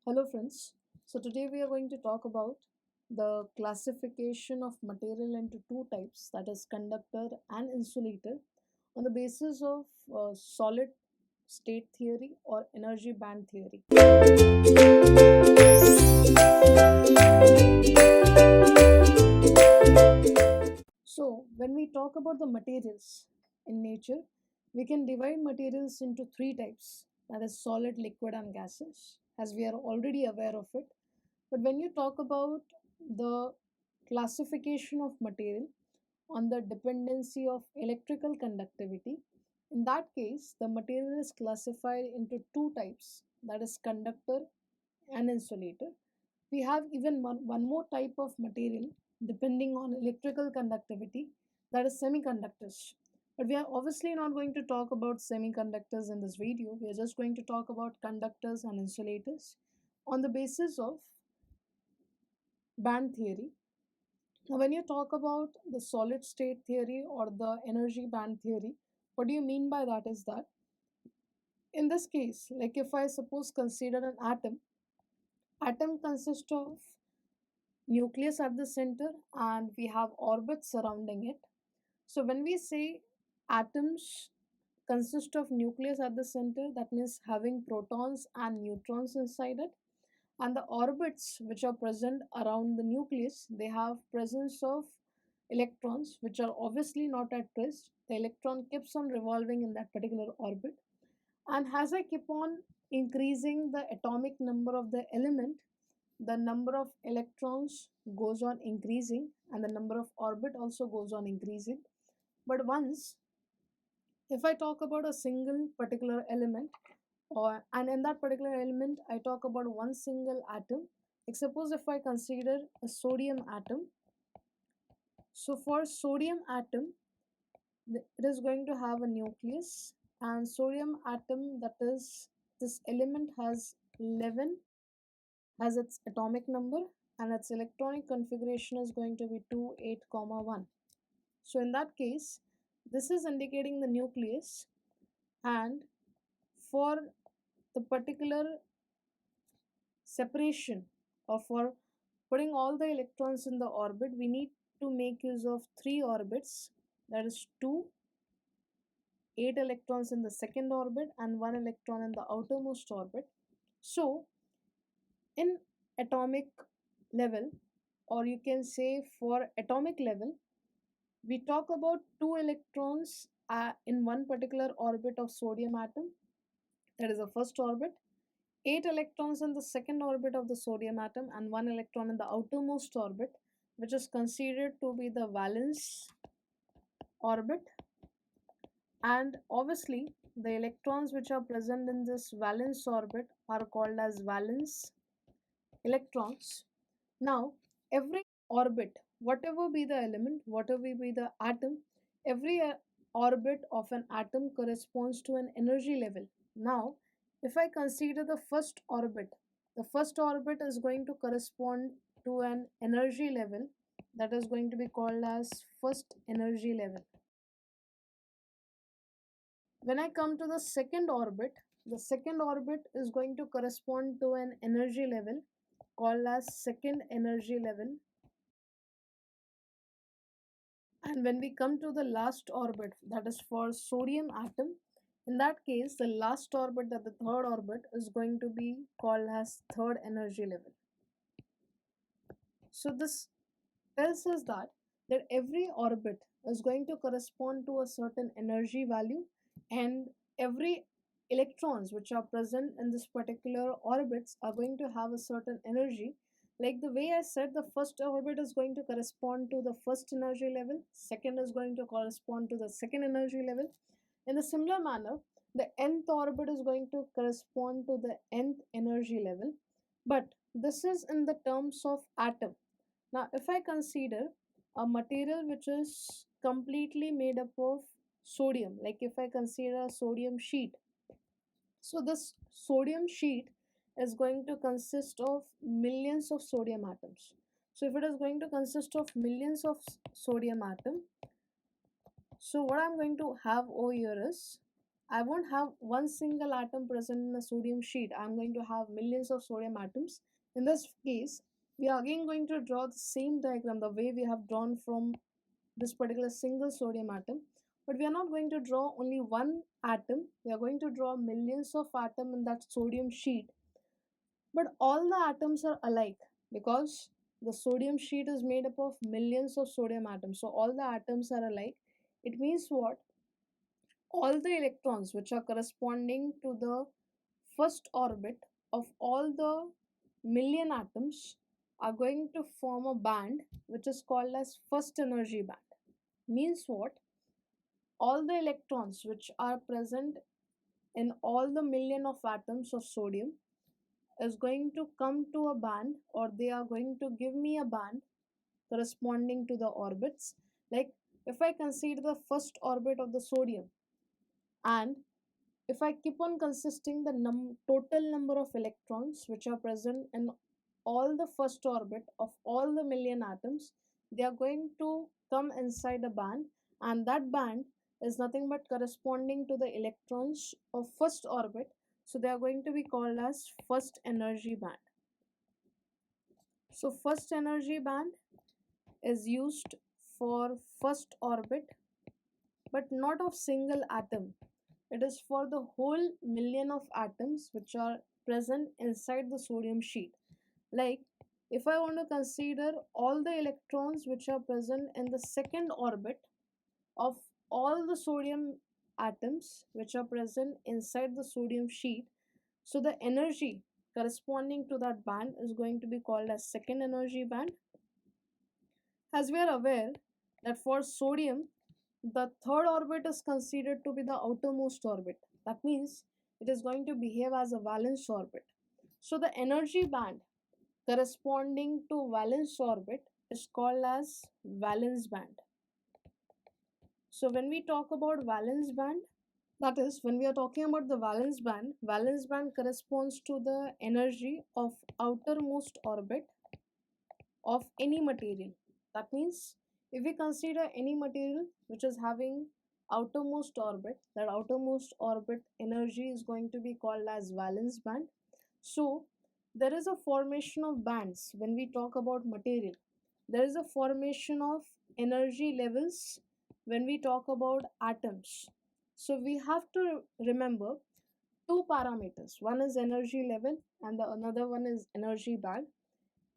Hello friends. So today we are going to talk about the classification of material into two types, that is conductor and insulator, on the basis of solid state theory or energy band theory. So when we talk about the materials in nature, we can divide materials into three types, that is solid, liquid and gases, as we are already aware of it. But when you talk about the classification of material on the dependency of electrical conductivity, in that case, the material is classified into two types, that is conductor and insulator. We have even one more type of material depending on electrical conductivity, that is semiconductors. But we are obviously not going to talk about semiconductors in this video. We are just going to talk about conductors and insulators on the basis of band theory. Now, when you talk about the solid state theory or the energy band theory, what do you mean by that is that in this case, like if I suppose consider an atom consists of nucleus at the center and we have orbits surrounding it. So when we say atoms consist of nucleus at the center, that means having protons and neutrons inside it, and the orbits which are present around the nucleus, they have presence of electrons which are obviously not at rest. The electron keeps on revolving in that particular orbit, and as I keep on increasing the atomic number of the element, the number of electrons goes on increasing and the number of orbit also goes on increasing. But once, if I talk about a single particular element, or and in that particular element I talk about one single atom, like suppose if I consider a sodium atom. So for sodium atom, it is going to have a nucleus, and sodium atom, that is this element has 11 as its atomic number, and its electronic configuration is going to be 2 8 comma 1. So in that case, this is indicating the nucleus, and for the particular separation or for putting all the electrons in the orbit, we need to make use of three orbits, that is 2 8 electrons in the second orbit and 1 electron in the outermost orbit. So in atomic level, or you can say for atomic level, we talk about 2 electrons in one particular orbit of sodium atom, that is the first orbit, 8 electrons in the second orbit of the sodium atom, and 1 electron in the outermost orbit, which is considered to be the valence orbit. And obviously, the electrons which are present in this valence orbit are called as valence electrons. Now, every orbit, whatever be the element, whatever be the atom, every orbit of an atom corresponds to an energy level. Now, if I consider the first orbit is going to correspond to an energy level that is going to be called as first energy level. When I come to the second orbit is going to correspond to an energy level called as second energy level. And when we come to the last orbit, that is for sodium atom, in that case, the last orbit, that the third orbit, is going to be called as third energy level. So this tells us that every orbit is going to correspond to a certain energy value, and every electrons which are present in this particular orbits are going to have a certain energy. Like the way I said, the first orbit is going to correspond to the first energy level, second is going to correspond to the second energy level. In a similar manner, the nth orbit is going to correspond to the nth energy level, but this is in the terms of atom. Now, if I consider a material which is completely made up of sodium, like if I consider a sodium sheet, so this sodium sheet is going to consist of millions of sodium atoms. So if it is going to consist of millions of sodium atom, so what I'm going to have over here is I won't have one single atom present in a sodium sheet. I'm going to have millions of sodium atoms. In this case, we are again going to draw the same diagram the way we have drawn from this particular single sodium atom. But we are not going to draw only one atom. We are going to draw millions of atoms in that sodium sheet. But all the atoms are alike because the sodium sheet is made up of millions of sodium atoms. So all the atoms are alike. It means what? All the electrons which are corresponding to the first orbit of all the million atoms are going to form a band which is called as first energy band. Means what? All the electrons which are present in all the million of atoms of sodium is going to come to a band, or they are going to give me a band corresponding to the orbits. Like if I consider the first orbit of the sodium, and if I keep on consisting the total number of electrons which are present in all the first orbit of all the million atoms, they are going to come inside a band, and that band is nothing but corresponding to the electrons of first orbit. So they are going to be called as first energy band. So first energy band is used for first orbit, but not of single atom. It is for the whole million of atoms which are present inside the sodium sheet. Like if I want to consider all the electrons which are present in the second orbit of all the sodium atoms which are present inside the sodium sheet, so the energy corresponding to that band is going to be called as second energy band. As we are aware that for sodium, the third orbit is considered to be the outermost orbit. That means it is going to behave as a valence orbit. So the energy band corresponding to valence orbit is called as valence band. So when we talk about valence band, that is, when we are talking about the valence band corresponds to the energy of outermost orbit of any material. That means if we consider any material which is having outermost orbit, that outermost orbit energy is going to be called as valence band. So there is a formation of bands when we talk about material. There is a formation of energy levels when we talk about atoms. So we have to remember two parameters. One is energy level and the another one is energy band.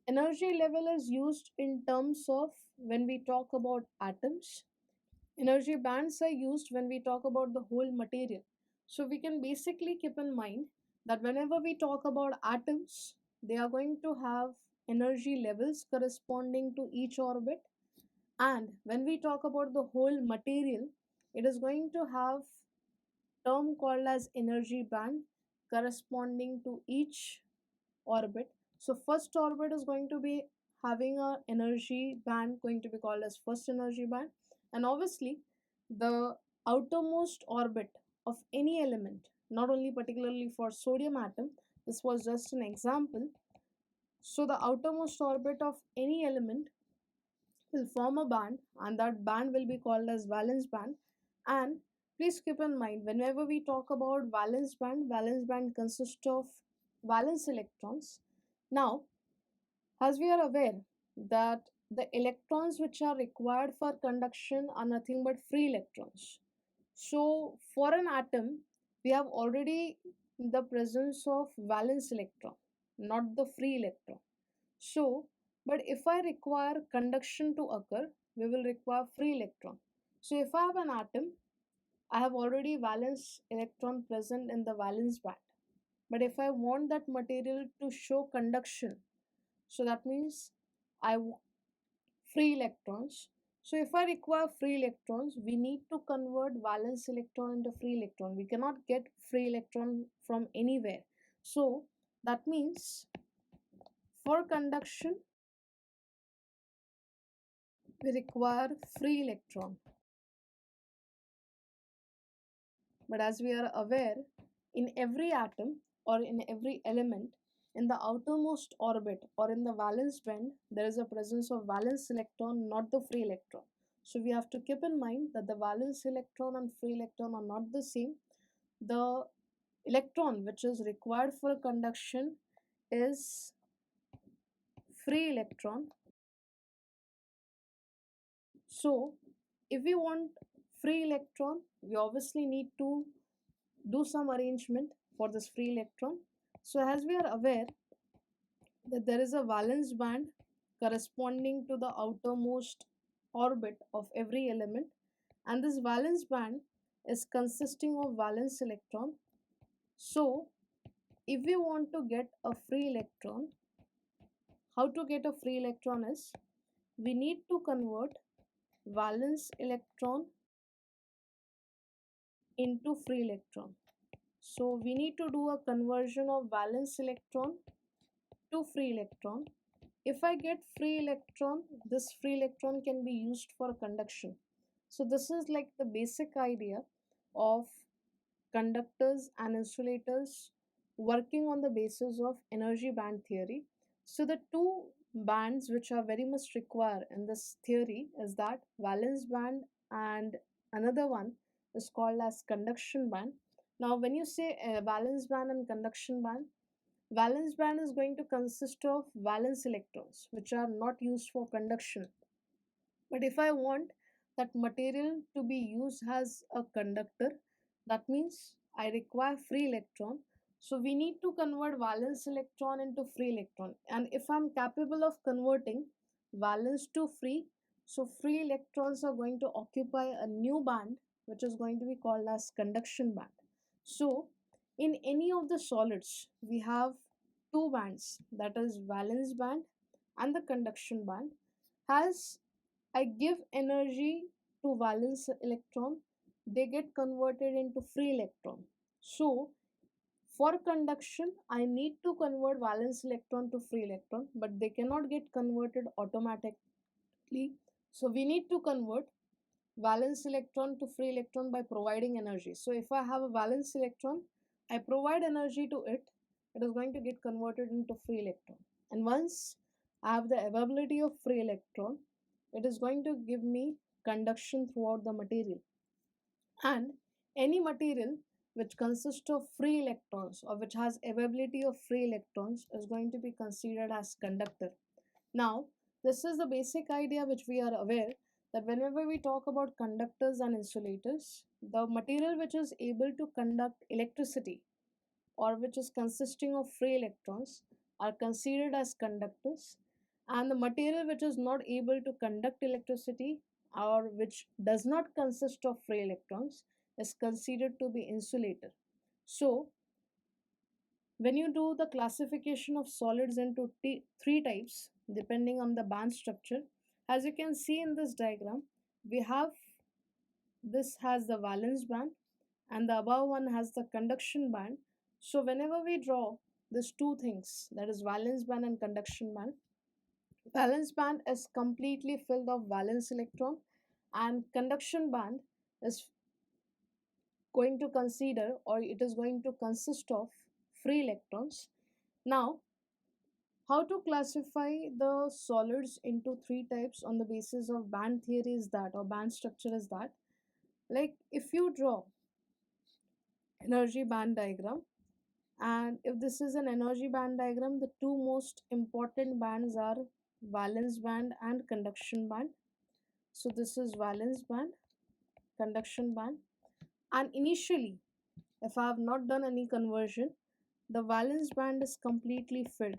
Energy level is used in terms of when we talk about atoms. Energy bands are used when we talk about the whole material. So we can basically keep in mind that whenever we talk about atoms, they are going to have energy levels corresponding to each orbit. And when we talk about the whole material, it is going to have term called as energy band corresponding to each orbit. So first orbit is going to be having a energy band going to be called as first energy band, and obviously the outermost orbit of any element, not only particularly for sodium atom, this was just an example. So the outermost orbit of any element will form a band, and that band will be called as valence band. And please keep in mind, whenever we talk about valence band consists of valence electrons. Now, as we are aware that the electrons which are required for conduction are nothing but free electrons. So for an atom, we have already the presence of valence electron, not the free electron. So, but if I require conduction to occur, we will require free electron. So if I have an atom, I have already valence electron present in the valence band. But if I want that material to show conduction, so that means free electrons. So if I require free electrons, we need to convert valence electron into free electron. We cannot get free electron from anywhere. So that means for conduction, we require free electron. But as we are aware, in every atom or in every element, in the outermost orbit or in the valence band, there is a presence of valence electron, not the free electron. So we have to keep in mind that the valence electron and free electron are not the same. the electron which is required for conduction is free electron. So if we want free electron, we obviously need to do some arrangement for this free electron. So as we are aware that there is a valence band corresponding to the outermost orbit of every element, and this valence band is consisting of valence electron. So if we want to get a free electron, how to get a free electron is we need to convert valence electron into free electron. So we need to do a conversion of valence electron to free electron. If I get free electron, this free electron can be used for conduction. So this is like the basic idea of conductors and insulators working on the basis of energy band theory. So the two bands which are very much required in this theory is that valence band, and another one is called as conduction band. Now when you say valence band and conduction band, valence band is going to consist of valence electrons which are not used for conduction. But if I want that material to be used as a conductor, that means I require free electron. So we need to convert valence electron into free electron. And if I'm capable of converting valence to free, so free electrons are going to occupy a new band which is going to be called as conduction band. So in any of the solids, we have two bands, that is valence band and the conduction band. As I give energy to valence electron, they get converted into free electron. So for conduction, I need to convert valence electron to free electron, but they cannot get converted automatically. So we need to convert valence electron to free electron by providing energy. So if I have a valence electron, I provide energy to it, it is going to get converted into free electron. And once I have the availability of free electron, it is going to give me conduction throughout the material. And any material which consists of free electrons or which has availability of free electrons is going to be considered as conductor. Now, this is the basic idea which we are aware that whenever we talk about conductors and insulators, the material which is able to conduct electricity or which is consisting of free electrons are considered as conductors, and the material which is not able to conduct electricity or which does not consist of free electrons is considered to be insulator. So when you do the classification of solids into three types depending on the band structure, as you can see in this diagram, we have this has the valence band and the above one has the conduction band. So whenever we draw these two things, that is valence band and conduction band, valence band is completely filled of valence electron and conduction band is going to consider or it is going to consist of free electrons. Now how to classify the solids into three types on the basis of band theory is that, or band structure is that, like if you draw energy band diagram, and if this is an energy band diagram, the two most important bands are valence band and conduction band. So this is valence band, conduction band, and initially if I have not done any conversion, the valence band is completely filled.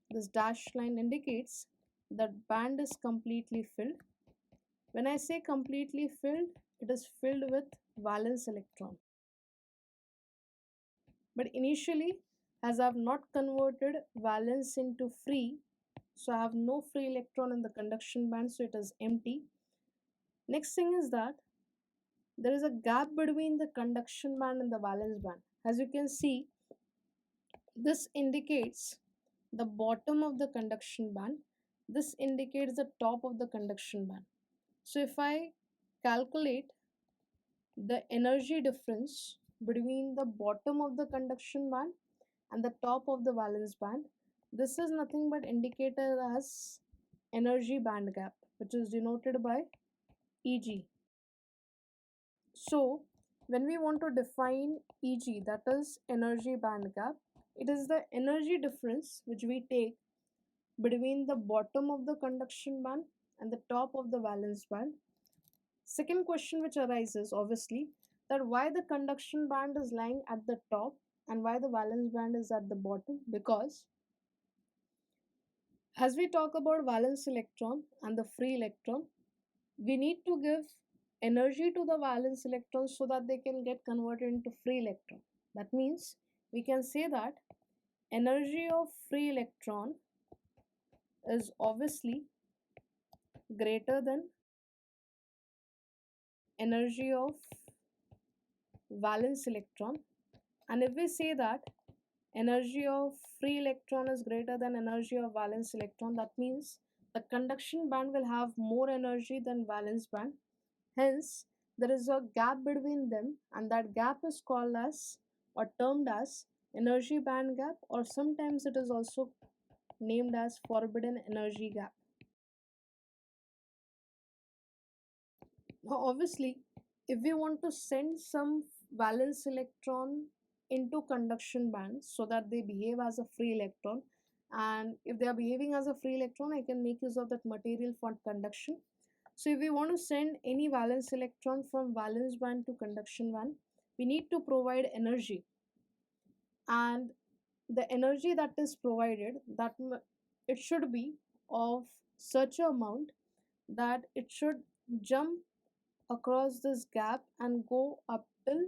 This dashed line indicates that band is completely filled. When I say completely filled, it is filled with valence electron. But initially, as I have not converted valence into free, so I have no free electron in the conduction band, so it is empty. Next thing is that there is a gap between the conduction band and the valence band. As you can see, this indicates the bottom of the conduction band. This indicates the top of the conduction band. So if I calculate the energy difference between the bottom of the conduction band and the top of the valence band, this is nothing but indicated as energy band gap, which is denoted by Eg. So when we want to define Eg, that is energy band gap, it is the energy difference which we take between the bottom of the conduction band and the top of the valence band. Second question which arises obviously, that why the conduction band is lying at the top and why the valence band is at the bottom, because as we talk about valence electron and the free electron, we need to give energy to the valence electrons so that they can get converted into free electron. That means we can say that energy of free electron is obviously greater than energy of valence electron. And if we say that energy of free electron is greater than energy of valence electron, that means the conduction band will have more energy than valence band. Hence, there is a gap between them, and that gap is called as or termed as energy band gap, or sometimes it is also named as forbidden energy gap. Now, obviously, if we want to send some valence electron into conduction bands so that they behave as a free electron, and if they are behaving as a free electron, I can make use of that material for conduction. So if we want to send any valence electron from valence band to conduction band, we need to provide energy, and the energy that is provided, it should be of such a amount that it should jump across this gap and go up till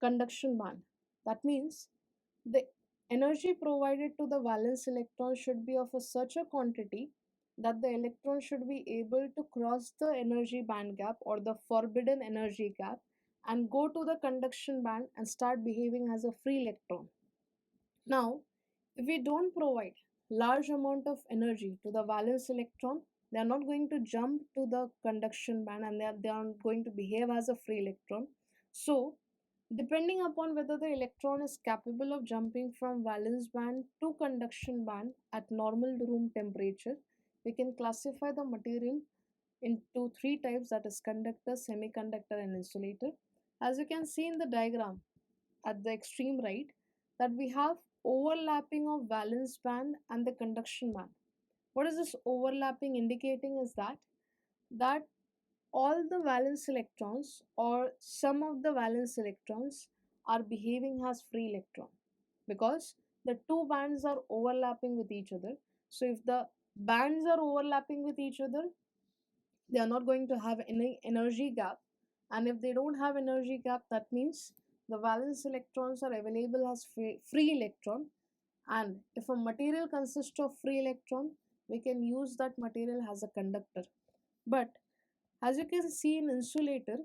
conduction band. That means the energy provided to the valence electron should be of such a quantity that the electron should be able to cross the energy band gap or the forbidden energy gap and go to the conduction band and start behaving as a free electron. Now, if we don't provide large amount of energy to the valence electron, they are not going to jump to the conduction band, and they are going to behave as a free electron. So, depending upon whether the electron is capable of jumping from valence band to conduction band at normal room temperature, we can classify the material into three types, that is conductor, semiconductor and insulator. As you can see in the diagram at the extreme right, that we have overlapping of valence band and the conduction band. What is this overlapping indicating is that all the valence electrons or some of the valence electrons are behaving as free electron, because the two bands are overlapping with each other. So if the bands are overlapping with each other, they are not going to have any energy gap, and if they don't have energy gap, that means the valence electrons are available as free electron. And if a material consists of free electron, we can use that material as a conductor. But as you can see in insulator,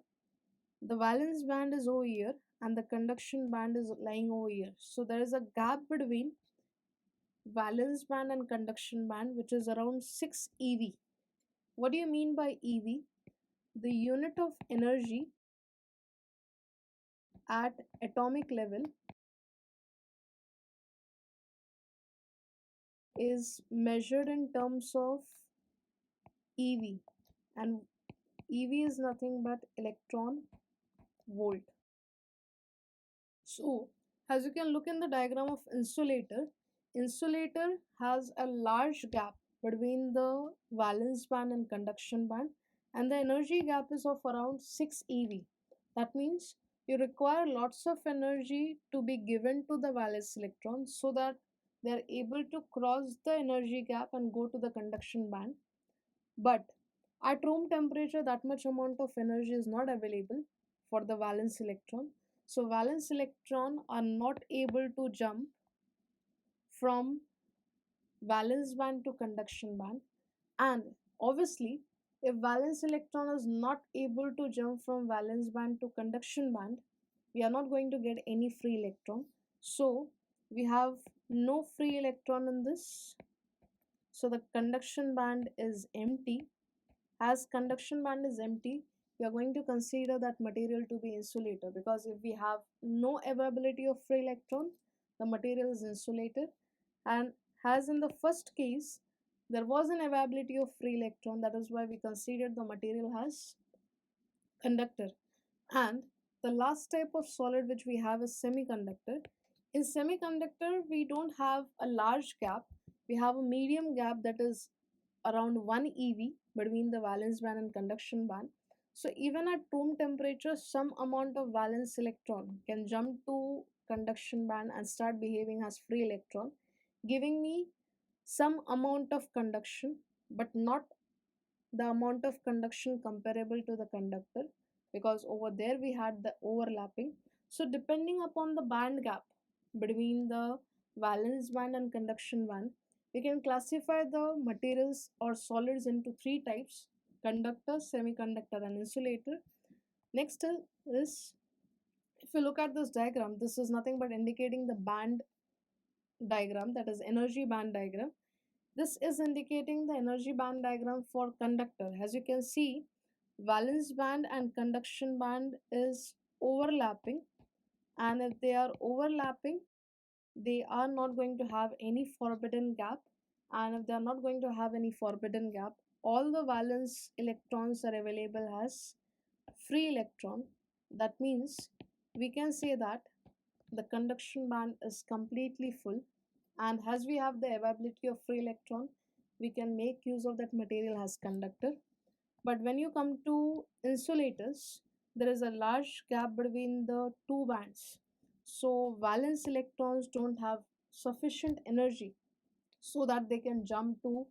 the valence band is over here and the conduction band is lying over here. So there is a gap between valence band and conduction band which is around 6 eV. What do you mean by EV? The unit of energy at atomic level is measured in terms of EV, and EV is nothing but electron volt. So, as you can look in the diagram of insulator, insulator has a large gap between the valence band and conduction band, and the energy gap is of around 6 eV. That means you require lots of energy to be given to the valence electrons so that they are able to cross the energy gap and go to the conduction band. But at room temperature, that much amount of energy is not available for the valence electron. So valence electron are not able to jump from valence band to conduction band. And obviously, if valence electron is not able to jump from valence band to conduction band, we are not going to get any free electron. So we have no free electron in this. So the conduction band is empty. As conduction band is empty, we are going to consider that material to be insulator, because if we have no availability of free electron, the material is insulator. And as in the first case, there was an availability of free electron, that is why we considered the material as conductor. And the last type of solid which we have is semiconductor. In semiconductor, we don't have a large gap. We have a medium gap that is around 1 eV between the valence band and conduction band. So even at room temperature, some amount of valence electron can jump to conduction band and start behaving as free electron, giving me some amount of conduction, but not the amount of conduction comparable to the conductor, because over there we had the overlapping. So depending upon the band gap between the valence band and conduction band, we can classify the materials or solids into three types: conductor, semiconductor, and insulator. Next is, if you look at this diagram, this is nothing but indicating the band diagram, that is energy band diagram. This is indicating the energy band diagram for conductor. As you can see, valence band and conduction band is overlapping, and if they are overlapping, they are not going to have any forbidden gap. And if they are not going to have any forbidden gap, all the valence electrons are available as free electron. That means we can say that the conduction band is completely full, and as we have the availability of free electron, we can make use of that material as conductor. But when you come to insulators, there is a large gap between the two bands, so valence electrons don't have sufficient energy so that they can jump to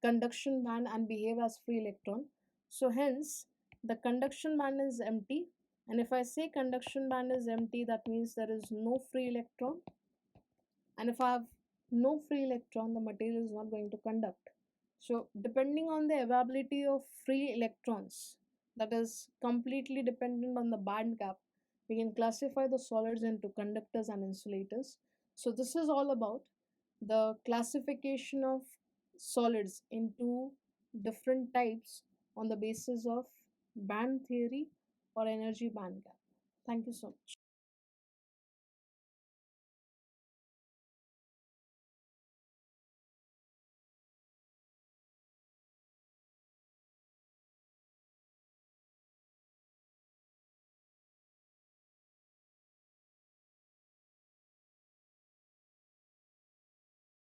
conduction band and behave as free electron. So hence the conduction band is empty, and if I say conduction band is empty, that means there is no free electron. And if I have no free electron, the material is not going to conduct. So depending on the availability of free electrons, that is completely dependent on the band gap, we can classify the solids into conductors and insulators. So this is all about the classification of solids into different types on the basis of band theory or energy band gap. Thank you so much.